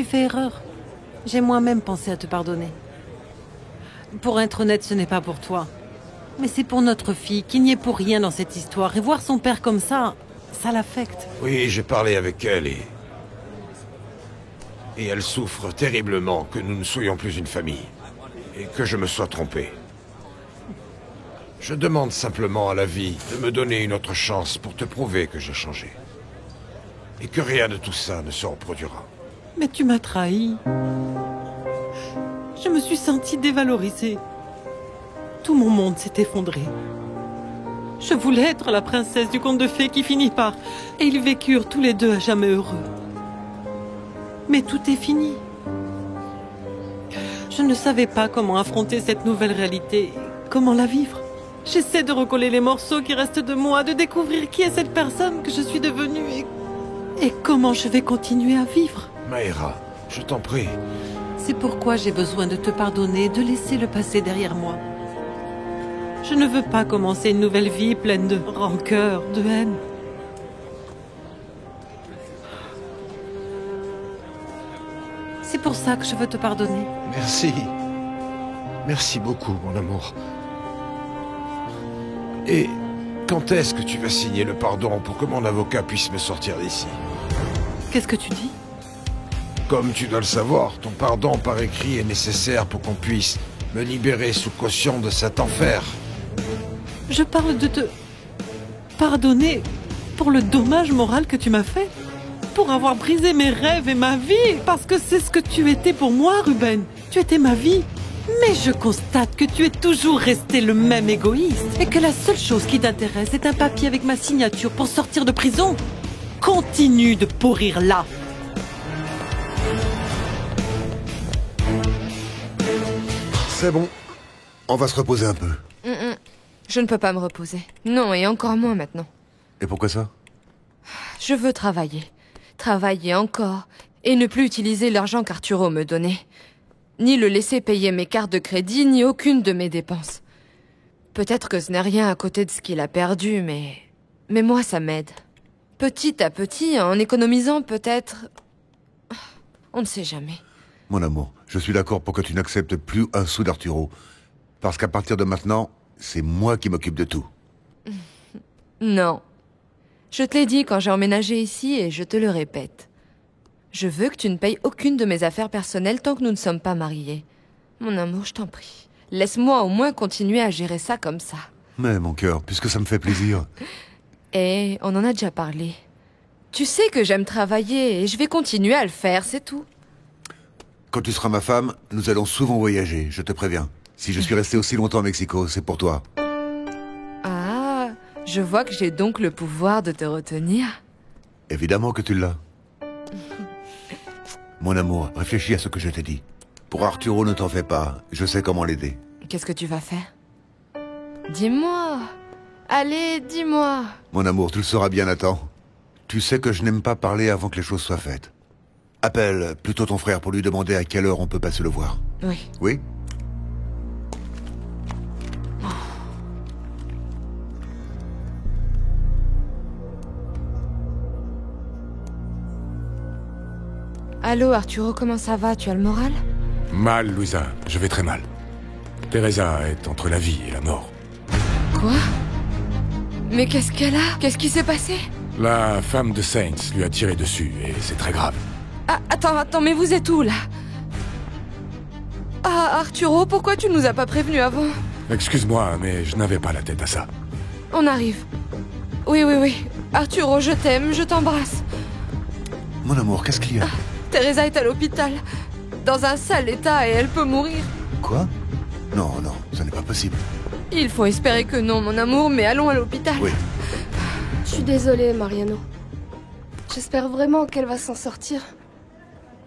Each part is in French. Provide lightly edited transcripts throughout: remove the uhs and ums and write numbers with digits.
Tu fais erreur. J'ai moi-même pensé à te pardonner. Pour être honnête, ce n'est pas pour toi. Mais c'est pour notre fille, qui n'y est pour rien dans cette histoire. Et voir son père comme ça l'affecte. Oui, j'ai parlé avec elle et elle souffre terriblement que nous ne soyons plus une famille. Et que je me sois trompé. Je demande simplement à la vie de me donner une autre chance pour te prouver que j'ai changé. Et que rien de tout ça ne se reproduira. Mais tu m'as trahi. Je me suis sentie dévalorisée. Tout mon monde s'est effondré. Je voulais être la princesse du conte de fées qui finit par... Et ils vécurent tous les deux à jamais heureux. Mais tout est fini. Je ne savais pas comment affronter cette nouvelle réalité, comment la vivre. J'essaie de recoller les morceaux qui restent de moi, de découvrir qui est cette personne que je suis devenue et comment je vais continuer à vivre. Maëra, je t'en prie. C'est pourquoi j'ai besoin de te pardonner, de laisser le passé derrière moi. Je ne veux pas commencer une nouvelle vie pleine de rancœur, de haine. C'est pour ça que je veux te pardonner. Merci. Merci beaucoup, mon amour. Et quand est-ce que tu vas signer le pardon pour que mon avocat puisse me sortir d'ici? Qu'est-ce que tu dis? Comme tu dois le savoir, ton pardon par écrit est nécessaire pour qu'on puisse me libérer sous caution de cet enfer. Je parle de te pardonner pour le dommage moral que tu m'as fait. Pour avoir brisé mes rêves et ma vie. Parce que c'est ce que tu étais pour moi, Ruben. Tu étais ma vie. Mais je constate que tu es toujours resté le même égoïste. Et que la seule chose qui t'intéresse est un papier avec ma signature pour sortir de prison. Continue de pourrir là. C'est bon. On va se reposer un peu. Je ne peux pas me reposer. Non, et encore moins maintenant. Et pourquoi ça? Je veux travailler. Travailler encore. Et ne plus utiliser l'argent qu'Arturo me donnait. Ni le laisser payer mes cartes de crédit, ni aucune de mes dépenses. Peut-être que ce n'est rien à côté de ce qu'il a perdu, mais moi, ça m'aide. Petit à petit, en économisant peut-être... On ne sait jamais. Mon amour, je suis d'accord pour que tu n'acceptes plus un sou d'Arturo. Parce qu'à partir de maintenant, c'est moi qui m'occupe de tout. Non. Je te l'ai dit quand j'ai emménagé ici et je te le répète. Je veux que tu ne payes aucune de mes affaires personnelles tant que nous ne sommes pas mariés. Mon amour, je t'en prie. Laisse-moi au moins continuer à gérer ça comme ça. Mais mon cœur, puisque ça me fait plaisir. Et on en a déjà parlé. Tu sais que j'aime travailler et je vais continuer à le faire, c'est tout. Quand tu seras ma femme, nous allons souvent voyager, je te préviens. Si je suis resté aussi longtemps au Mexico, c'est pour toi. Ah, je vois que j'ai donc le pouvoir de te retenir. Évidemment que tu l'as. Mon amour, réfléchis à ce que je t'ai dit. Pour Arturo, ne t'en fais pas. Je sais comment l'aider. Qu'est-ce que tu vas faire? Dis-moi. Allez, dis-moi. Mon amour, tu le sauras bien à temps. Tu sais que je n'aime pas parler avant que les choses soient faites. Appelle plutôt ton frère pour lui demander à quelle heure on peut passer le voir. Oui. Oui? Allô, Arturo, comment ça va? Tu as le moral? Mal, Louisa. Je vais très mal. Teresa est entre la vie et la mort. Quoi? Mais qu'est-ce qu'elle a? Qu'est-ce qui s'est passé? La femme de Saints lui a tiré dessus et c'est très grave. Ah, attends, mais vous êtes où, là? Ah, Arturo, pourquoi tu nous as pas prévenus avant? Excuse-moi, mais je n'avais pas la tête à ça. On arrive. Oui. Arturo, je t'aime, je t'embrasse. Mon amour, qu'est-ce qu'il y a? Teresa est à l'hôpital. Dans un sale état et elle peut mourir. Quoi? Non, ça n'est pas possible. Il faut espérer que non, mon amour, mais allons à l'hôpital. Oui. Je suis désolée, Mariano. J'espère vraiment qu'elle va s'en sortir.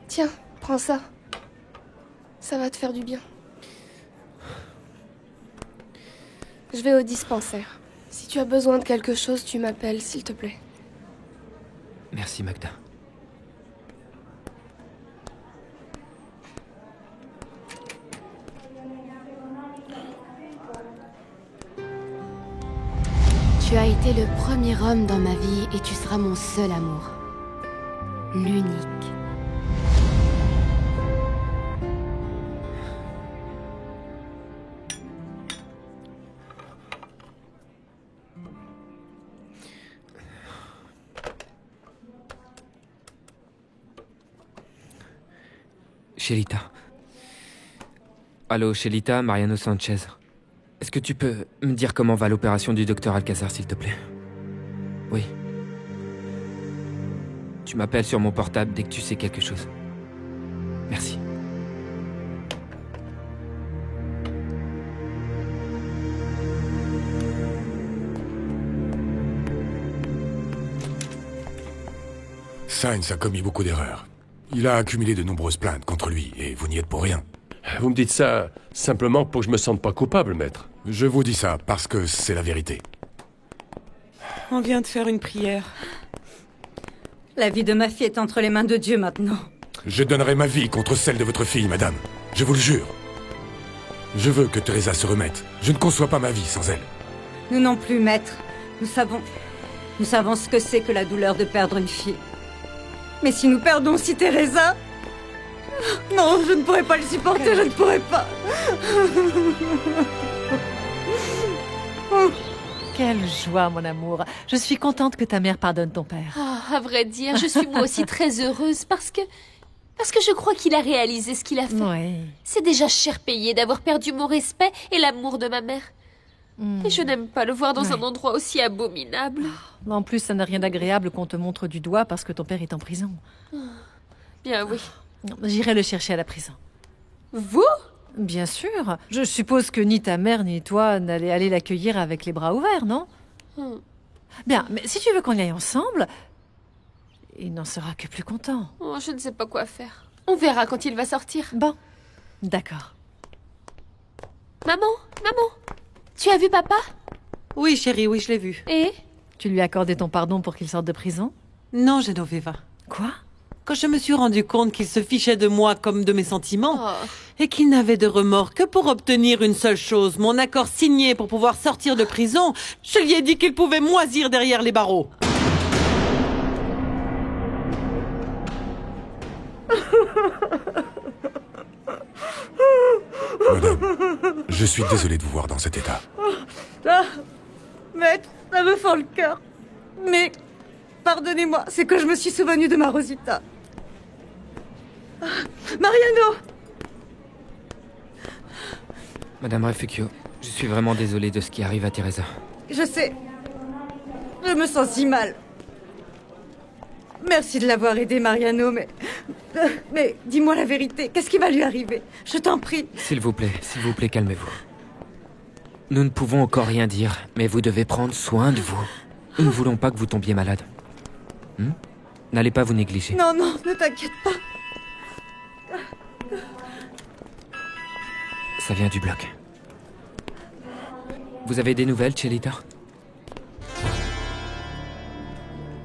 Tiens, prends ça. Ça va te faire du bien. Je vais au dispensaire. Si tu as besoin de quelque chose, tu m'appelles, s'il te plaît. Merci, Magda. Tu as été le premier homme dans ma vie et tu seras mon seul amour. L'unique. Shelita. Allô, Shelita, Mariano Sanchez. Est-ce que tu peux me dire comment va l'opération du docteur Alcazar, s'il te plaît? Oui. Tu m'appelles sur mon portable dès que tu sais quelque chose. Merci. Sainz a commis beaucoup d'erreurs. Il a accumulé de nombreuses plaintes contre lui, et vous n'y êtes pour rien. Vous me dites ça simplement pour que je me sente pas coupable, maître. Je vous dis ça parce que c'est la vérité. On vient de faire une prière. La vie de ma fille est entre les mains de Dieu maintenant. Je donnerai ma vie contre celle de votre fille, madame. Je vous le jure. Je veux que Teresa se remette. Je ne conçois pas ma vie sans elle. Nous non plus, maître. Nous savons ce que c'est que la douleur de perdre une fille. Mais si nous perdons aussi Teresa... Non, je ne pourrais pas le supporter, je ne pourrais pas. Quelle joie, mon amour. Je suis contente que ta mère pardonne ton père. À vrai dire, je suis moi aussi très heureuse parce que je crois qu'il a réalisé ce qu'il a fait. Oui. C'est déjà cher payé d'avoir perdu mon respect et l'amour de ma mère. Et je n'aime pas le voir dans un endroit aussi abominable. En plus, ça n'a rien d'agréable qu'on te montre du doigt parce que ton père est en prison. Bien oui. J'irai le chercher à la prison. Vous? Bien sûr. Je suppose que ni ta mère ni toi n'allez aller l'accueillir avec les bras ouverts, non? Bien, mais si tu veux qu'on y aille ensemble, il n'en sera que plus content. Oh, je ne sais pas quoi faire. On verra quand il va sortir. Bon, d'accord. Maman, tu as vu papa? Oui, chérie, oui, je l'ai vu. Et? Tu lui as accordé ton pardon pour qu'il sorte de prison? Non, Genoveva. Quoi? Quand je me suis rendu compte qu'il se fichait de moi comme de mes sentiments, et qu'il n'avait de remords que pour obtenir une seule chose, mon accord signé pour pouvoir sortir de prison, je lui ai dit qu'il pouvait moisir derrière les barreaux. Madame, je suis désolé de vous voir dans cet état. Maître, ça me fend le cœur. Mais, pardonnez-moi, c'est que je me suis souvenu de ma Rosita. Mariano! Madame Refugio, je suis vraiment désolé de ce qui arrive à Teresa. Je sais. Je me sens si mal. Merci de l'avoir aidé, Mariano, mais dis-moi la vérité. Qu'est-ce qui va lui arriver? Je t'en prie. S'il vous plaît, calmez-vous. Nous ne pouvons encore rien dire, mais vous devez prendre soin de vous. Nous ne voulons pas que vous tombiez malade. N'allez pas vous négliger. Non, ne t'inquiète pas. Ça vient du bloc. Vous avez des nouvelles, Shelita?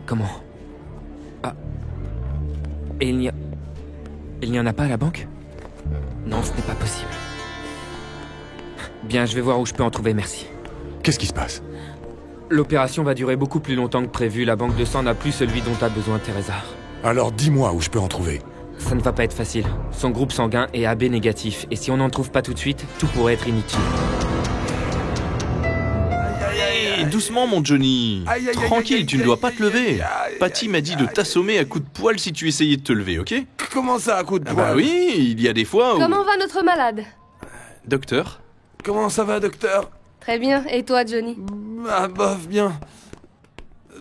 Comment? Ah. Et il n'y en a pas à la banque? Non, ce n'est pas possible. Bien, je vais voir où je peux en trouver, merci. Qu'est-ce qui se passe? L'opération va durer beaucoup plus longtemps que prévu. La banque de sang n'a plus celui dont a besoin Teresa. Alors dis-moi où je peux en trouver. Ça ne va pas être facile. Son groupe sanguin est AB négatif. Et si on n'en trouve pas tout de suite, tout pourrait être inutile. Doucement, mon Johnny. Tranquille, tu ne dois pas te lever. Patty m'a dit de t'assommer à coups de poil si tu essayais de te lever, ok? Comment ça, à coups de poil? Bah oui, il y a des fois où... Comment va notre malade? Docteur? Comment ça va, docteur? Très bien. Et toi, Johnny? Ah, bof, bien.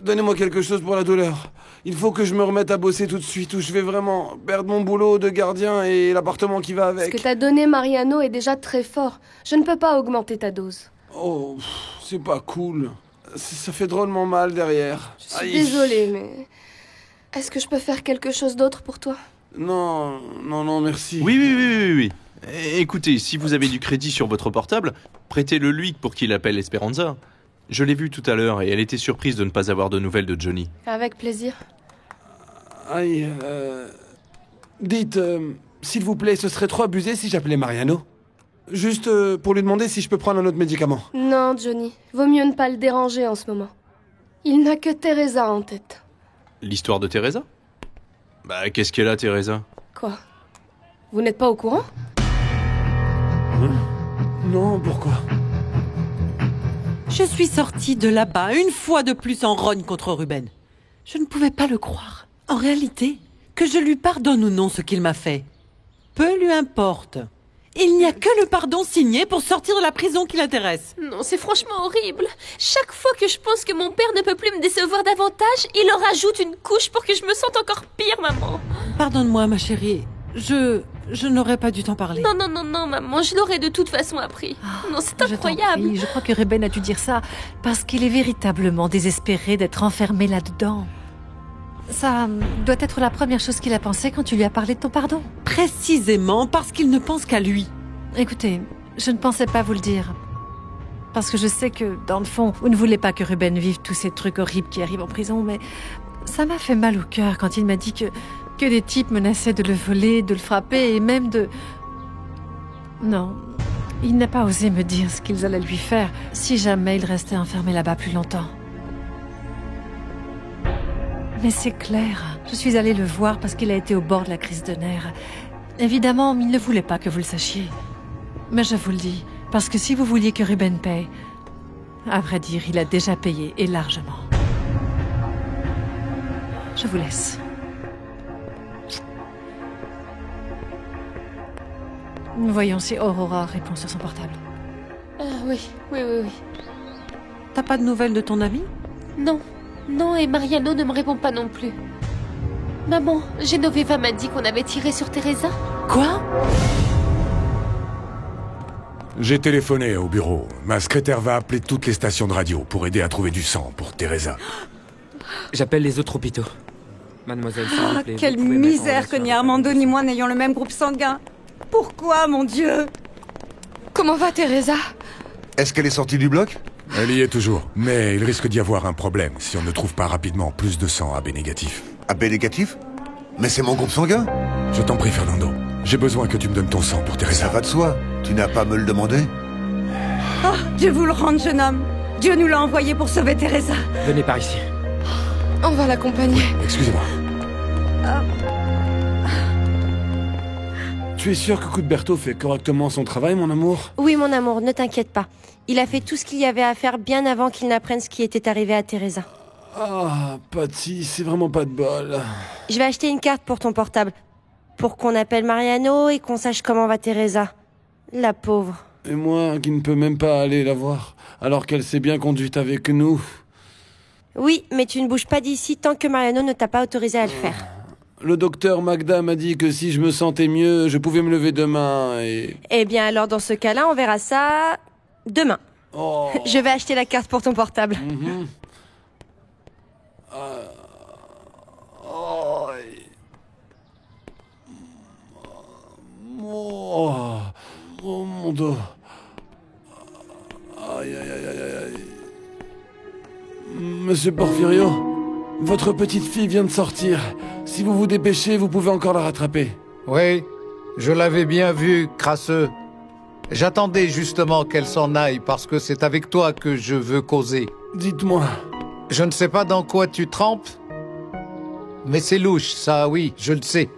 Donnez-moi quelque chose pour la douleur. Il faut que je me remette à bosser tout de suite ou je vais vraiment perdre mon boulot de gardien et l'appartement qui va avec. Ce que t'as donné, Mariano, est déjà très fort. Je ne peux pas augmenter ta dose. Oh, c'est pas cool. Ça fait drôlement mal derrière. Je suis désolée, mais... Est-ce que je peux faire quelque chose d'autre pour toi? Non, merci. Oui. Écoutez, si vous avez du crédit sur votre portable, prêtez-le lui pour qu'il appelle Esperanza. Je l'ai vue tout à l'heure et elle était surprise de ne pas avoir de nouvelles de Johnny. Avec plaisir. Aïe, dites, s'il vous plaît, ce serait trop abusé si j'appelais Mariano. Juste pour lui demander si je peux prendre un autre médicament. Non, Johnny. Vaut mieux ne pas le déranger en ce moment. Il n'a que Teresa en tête. L'histoire de Teresa? Bah, qu'est-ce qu'elle a, Teresa? Quoi? Vous n'êtes pas au courant? Non, pourquoi? Je suis sortie de là-bas une fois de plus en rogne contre Ruben. Je ne pouvais pas le croire. En réalité, que je lui pardonne ou non ce qu'il m'a fait, Peu lui importe. Il n'y a que le pardon signé pour sortir de la prison qui l'intéresse. Non, c'est franchement horrible. Chaque fois que je pense que mon père ne peut plus me décevoir davantage, il en rajoute une couche pour que je me sente encore pire, maman. Pardonne-moi, ma chérie. Je n'aurais pas dû t'en parler. Non, maman, je l'aurais de toute façon appris. Non, c'est incroyable. Je crois que Ruben a dû dire ça parce qu'il est véritablement désespéré d'être enfermé là-dedans. Ça doit être la première chose qu'il a pensé quand tu lui as parlé de ton pardon. Précisément parce qu'il ne pense qu'à lui. Écoutez, je ne pensais pas vous le dire. Parce que je sais que, dans le fond, vous ne voulez pas que Ruben vive tous ces trucs horribles qui arrivent en prison, mais ça m'a fait mal au cœur quand il m'a dit que des types menaçaient de le voler, de le frapper et même de... Non, il n'a pas osé me dire ce qu'ils allaient lui faire si jamais il restait enfermé là-bas plus longtemps. Mais c'est clair, je suis allée le voir parce qu'il a été au bord de la crise de nerfs. Évidemment, il ne voulait pas que vous le sachiez. Mais je vous le dis, parce que si vous vouliez que Ruben paye, à vrai dire, il a déjà payé, et largement. Je vous laisse. Voyons si Aurora répond sur son portable. Oui. T'as pas de nouvelles de ton ami? Non, et Mariano ne me répond pas non plus. Maman, Genoveva m'a dit qu'on avait tiré sur Teresa. Quoi? J'ai téléphoné au bureau. Ma secrétaire va appeler toutes les stations de radio pour aider à trouver du sang pour Teresa. J'appelle les autres hôpitaux. Mademoiselle, s'il vous plaît, quelle vous pouvez mettre en misère relation que ni avec Armando ni moi n'ayons le même groupe sanguin. Pourquoi, mon Dieu? Comment va Teresa? Est-ce qu'elle est sortie du bloc? Elle y est toujours, mais il risque d'y avoir un problème si on ne trouve pas rapidement plus de sang AB négatif. AB négatif? Mais c'est mon groupe sanguin. Je t'en prie, Fernando. J'ai besoin que tu me donnes ton sang pour Teresa. Ça va de soi. Tu n'as pas à me le demander? Oh, Dieu vous le rende, jeune homme. Dieu nous l'a envoyé pour sauver Teresa. Venez par ici. On va l'accompagner. Excusez-moi. Tu es sûr que Cuthberto fait correctement son travail, mon amour? Oui, mon amour, ne t'inquiète pas. Il a fait tout ce qu'il y avait à faire bien avant qu'il n'apprenne ce qui était arrivé à Teresa. Ah, Patty, c'est vraiment pas de bol. Je vais acheter une carte pour ton portable. Pour qu'on appelle Mariano et qu'on sache comment va Teresa. La pauvre. Et moi, qui ne peux même pas aller la voir, alors qu'elle s'est bien conduite avec nous. Oui, mais tu ne bouges pas d'ici tant que Mariano ne t'a pas autorisé à le faire. Le docteur Magda m'a dit que si je me sentais mieux, je pouvais me lever demain et... Eh bien alors dans ce cas-là, on verra ça... demain. Oh. Je vais acheter la carte pour ton portable. Oh, mon dos. Aïe, aïe, aïe, aïe, aïe. Monsieur Porfirio, votre petite fille vient de sortir. Si vous vous dépêchez, vous pouvez encore la rattraper. Oui, je l'avais bien vue, crasseux. J'attendais justement qu'elle s'en aille parce que c'est avec toi que je veux causer. Dites-moi. Je ne sais pas dans quoi tu trempes, mais c'est louche, ça oui, je le sais.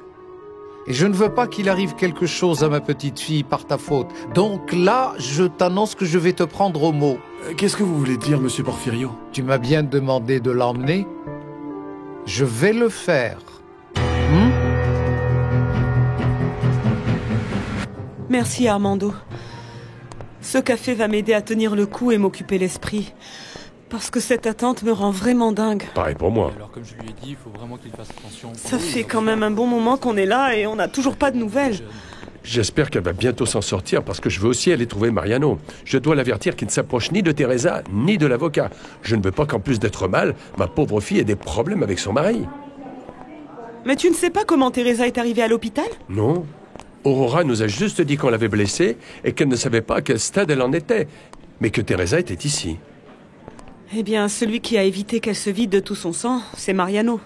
Et je ne veux pas qu'il arrive quelque chose à ma petite fille par ta faute. Donc là, je t'annonce que je vais te prendre au mot. Qu'est-ce que vous voulez dire, monsieur Porfirio? Tu m'as bien demandé de l'emmener. Je vais le faire. Merci Armando. Ce café va m'aider à tenir le coup et m'occuper l'esprit. Parce que cette attente me rend vraiment dingue. Pareil pour moi. Alors comme je lui ai dit, il faut vraiment qu'il fasse attention. Ça fait quand même un bon moment qu'on est là et on n'a toujours pas de nouvelles. J'espère qu'elle va bientôt s'en sortir parce que je veux aussi aller trouver Mariano. Je dois l'avertir qu'il ne s'approche ni de Teresa ni de l'avocat. Je ne veux pas qu'en plus d'être mal, ma pauvre fille ait des problèmes avec son mari. Mais tu ne sais pas comment Teresa est arrivée à l'hôpital? Non. Aurora nous a juste dit qu'on l'avait blessée et qu'elle ne savait pas à quel stade elle en était, mais que Teresa était ici. Eh bien, celui qui a évité qu'elle se vide de tout son sang, c'est Mariano.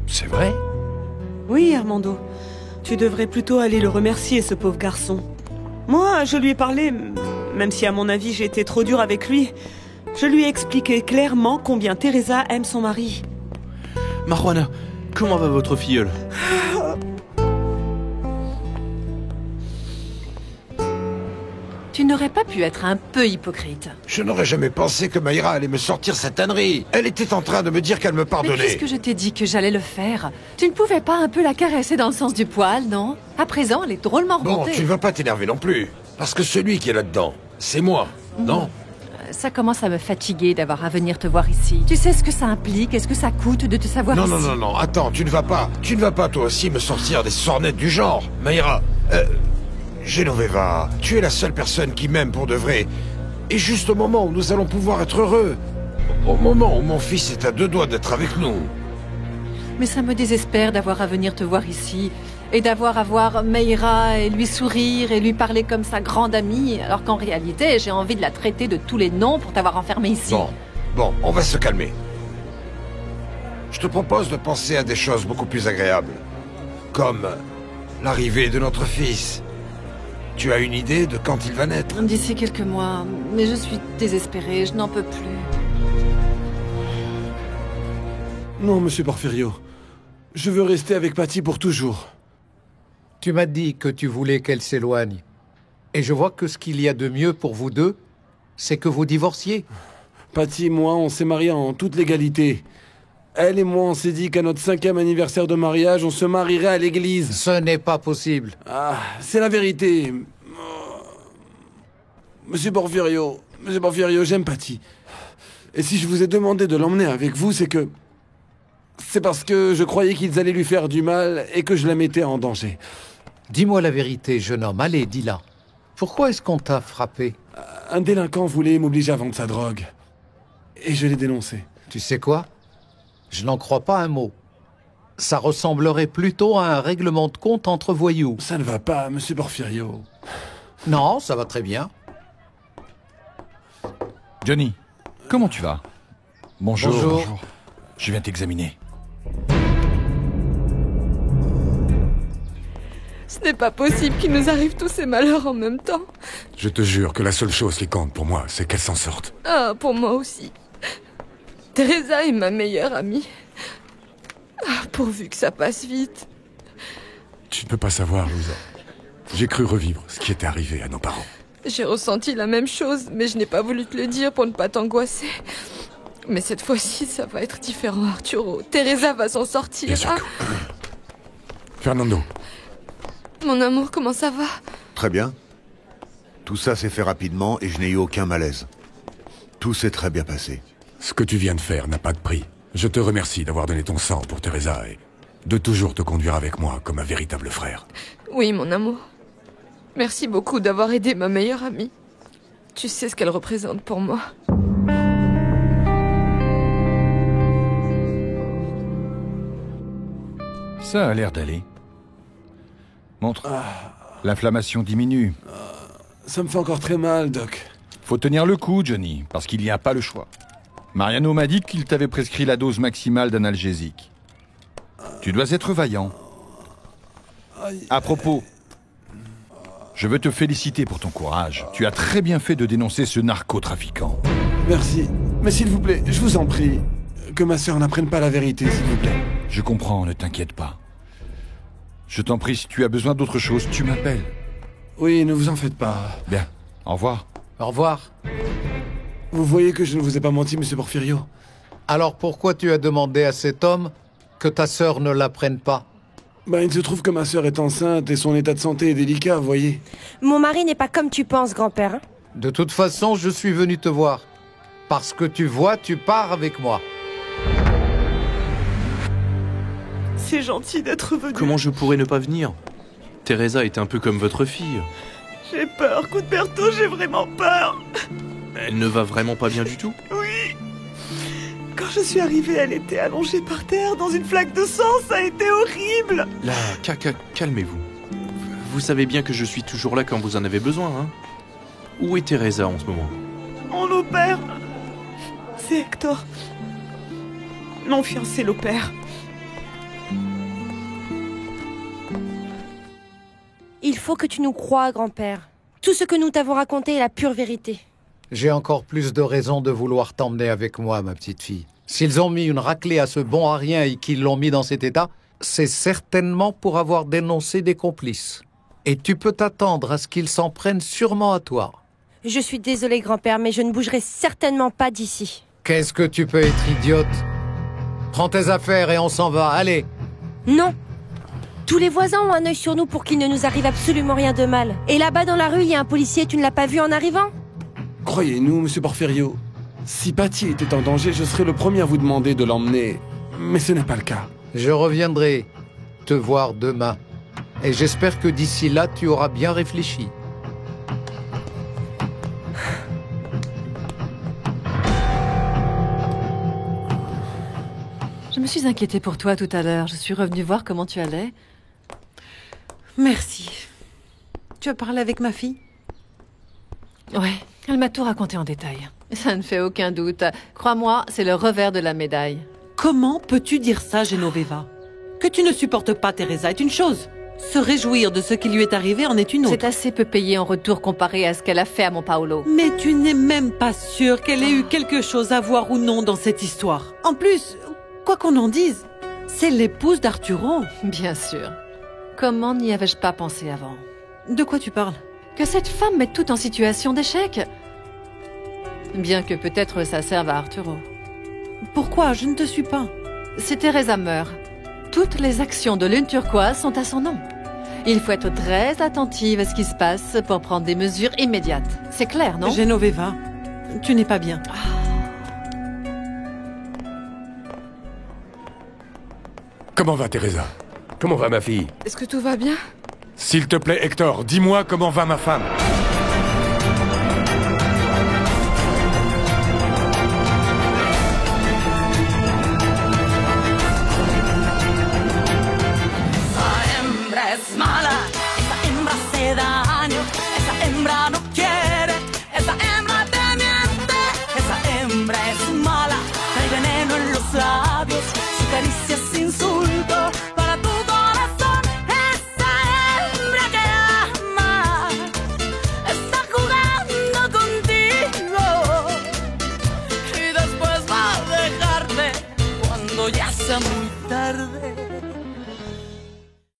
C'est vrai? Oui, Armando. Tu devrais plutôt aller le remercier, ce pauvre garçon. Moi, je lui ai parlé, même si à mon avis j'ai été trop dur avec lui. Je lui ai expliqué clairement combien Teresa aime son mari. Marijuana, comment va votre filleule? Tu n'aurais pas pu être un peu hypocrite. Je n'aurais jamais pensé que Mayra allait me sortir cette ânerie. Elle était en train de me dire qu'elle me Mais pardonnait. puisque je t'ai dit que j'allais le faire, tu ne pouvais pas un peu la caresser dans le sens du poil, non? À présent, elle est drôlement Bon, remontée. tu ne vas pas t'énerver non plus. Parce que celui qui est là-dedans, c'est moi, non? Ça commence à me fatiguer d'avoir à venir te voir ici. Tu sais ce que ça implique? Est-ce que ça coûte de te savoir Non, ici? non, non, non, attends, tu ne vas pas toi aussi me sortir des sornettes du genre. Mayra, Genoveva, tu es la seule personne qui m'aime pour de vrai. Et juste au moment où nous allons pouvoir être heureux. Au moment où mon fils est à 2 doigts d'être avec nous. Mais ça me désespère d'avoir à venir te voir ici. Et d'avoir à voir Mayra et lui sourire et lui parler comme sa grande amie, alors qu'en réalité, j'ai envie de la traiter de tous les noms pour t'avoir enfermée ici. Bon, on va se calmer. Je te propose de penser à des choses beaucoup plus agréables. Comme l'arrivée de notre fils. Tu as une idée de quand il va naître? D'ici quelques mois, mais je suis désespérée, je n'en peux plus. Non, monsieur Porfirio. Je veux rester avec Patty pour toujours. Tu m'as dit que tu voulais qu'elle s'éloigne. Et je vois que ce qu'il y a de mieux pour vous deux, c'est que vous divorciez. Patty et moi, on s'est mariés en toute légalité. Elle et moi, on s'est dit qu'à notre 5e anniversaire de mariage, on se marierait à l'église. Ce n'est pas possible. Ah, c'est la vérité. Monsieur Porfirio, j'aime Patty. Et si je vous ai demandé de l'emmener avec vous, c'est parce que je croyais qu'ils allaient lui faire du mal et que je la mettais en danger. Dis-moi la vérité, jeune homme. Allez, dis-la. Pourquoi est-ce qu'on t'a frappé? Un délinquant voulait m'obliger à vendre sa drogue. Et je l'ai dénoncé. Tu sais quoi? Je n'en crois pas un mot. Ça ressemblerait plutôt à un règlement de compte entre voyous. Ça ne va pas, monsieur Porfirio. Non, ça va très bien. Johnny, comment tu vas? Bonjour. Bonjour. Je viens t'examiner. Ce n'est pas possible qu'il nous arrive tous ces malheurs en même temps. Je te jure que la seule chose qui compte pour moi, c'est qu'elle s'en sorte. Ah, pour moi aussi. Teresa est ma meilleure amie. Ah, pourvu que ça passe vite. Tu ne peux pas savoir, Louisa. J'ai cru revivre ce qui était arrivé à nos parents. J'ai ressenti la même chose, mais je n'ai pas voulu te le dire pour ne pas t'angoisser. Mais cette fois-ci, ça va être différent, Arturo. Teresa va s'en sortir. Bien sûr que... Fernando. Mon amour, comment ça va? Très bien. Tout ça s'est fait rapidement et je n'ai eu aucun malaise. Tout s'est très bien passé. Ce que tu viens de faire n'a pas de prix. Je te remercie d'avoir donné ton sang pour Teresa et de toujours te conduire avec moi comme un véritable frère. Oui, mon amour. Merci beaucoup d'avoir aidé ma meilleure amie. Tu sais ce qu'elle représente pour moi. Ça a l'air d'aller. Montre. L'inflammation diminue. Ça me fait encore très mal, Doc. Faut tenir le coup, Johnny, parce qu'il n'y a pas le choix. Mariano m'a dit qu'il t'avait prescrit la dose maximale d'analgésique. Tu dois être vaillant. À propos, je veux te féliciter pour ton courage. Tu as très bien fait de dénoncer ce narcotrafiquant. Merci. Mais s'il vous plaît, je vous en prie, que ma sœur n'apprenne pas la vérité, s'il vous plaît. Je comprends, ne t'inquiète pas. Je t'en prie, si tu as besoin d'autre chose, tu m'appelles. Oui, ne vous en faites pas. Bien, au revoir. Au revoir. Vous voyez que je ne vous ai pas menti, monsieur Porfirio. Alors pourquoi tu as demandé à cet homme que ta sœur ne l'apprenne pas? Il se trouve que ma sœur est enceinte et son état de santé est délicat, vous voyez. Mon mari n'est pas comme tu penses, grand-père. Hein? De toute façon, je suis venu te voir. Parce que tu vois, tu pars avec moi. C'est gentil d'être venu. Comment je pourrais ne pas venir? Teresa est un peu comme votre fille. J'ai peur, Cuthberto, j'ai vraiment peur. Elle ne va vraiment pas bien du tout? Oui. Quand je suis arrivée, elle était allongée par terre dans une flaque de sang, ça a été horrible. Là, calmez-vous. Vous savez bien que je suis toujours là quand vous en avez besoin, hein? Où est Teresa en ce moment? On l'opère. C'est Hector. Mon fiancé l'opère. Il faut que tu nous croies, grand-père. Tout ce que nous t'avons raconté est la pure vérité. J'ai encore plus de raisons de vouloir t'emmener avec moi, ma petite fille. S'ils ont mis une raclée à ce bon à rien et qu'ils l'ont mis dans cet état, c'est certainement pour avoir dénoncé des complices. Et tu peux t'attendre à ce qu'ils s'en prennent sûrement à toi. Je suis désolée, grand-père, mais je ne bougerai certainement pas d'ici. Qu'est-ce que tu peux être idiote? Prends tes affaires et on s'en va, allez. Non. Tous les voisins ont un œil sur nous pour qu'il ne nous arrive absolument rien de mal. Et là-bas dans la rue, il y a un policier, tu ne l'as pas vu en arrivant? Croyez-nous, monsieur Porfirio, si Patty était en danger, je serais le premier à vous demander de l'emmener. Mais ce n'est pas le cas. Je reviendrai te voir demain. Et j'espère que d'ici là, tu auras bien réfléchi. Je me suis inquiétée pour toi tout à l'heure. Je suis revenue voir comment tu allais. Merci. Tu as parlé avec ma fille? Ouais, elle m'a tout raconté en détail. Ça ne fait aucun doute. Crois-moi, c'est le revers de la médaille. Comment peux-tu dire ça, Genoveva? Que tu ne supportes pas Teresa est une chose. Se réjouir de ce qui lui est arrivé en est une autre. C'est assez peu payé en retour comparé à ce qu'elle a fait à mon Paolo. Mais tu n'es même pas sûre qu'elle ait eu quelque chose à voir ou non dans cette histoire. En plus, quoi qu'on en dise, c'est l'épouse d'Arturo. Bien sûr. Comment n'y avais-je pas pensé avant? De quoi tu parles? Que cette femme mette tout en situation d'échec. Bien que peut-être ça serve à Arturo. Pourquoi? Je ne te suis pas. Si Teresa meurt, toutes les actions de Lune Turquoise sont à son nom. Il faut être très attentive à ce qui se passe pour prendre des mesures immédiates. C'est clair, non? Genoveva, tu n'es pas bien. Comment va Teresa? Comment va ma fille? Est-ce que tout va bien? S'il te plaît, Hector, dis-moi comment va ma femme. Ya sea muy tarde.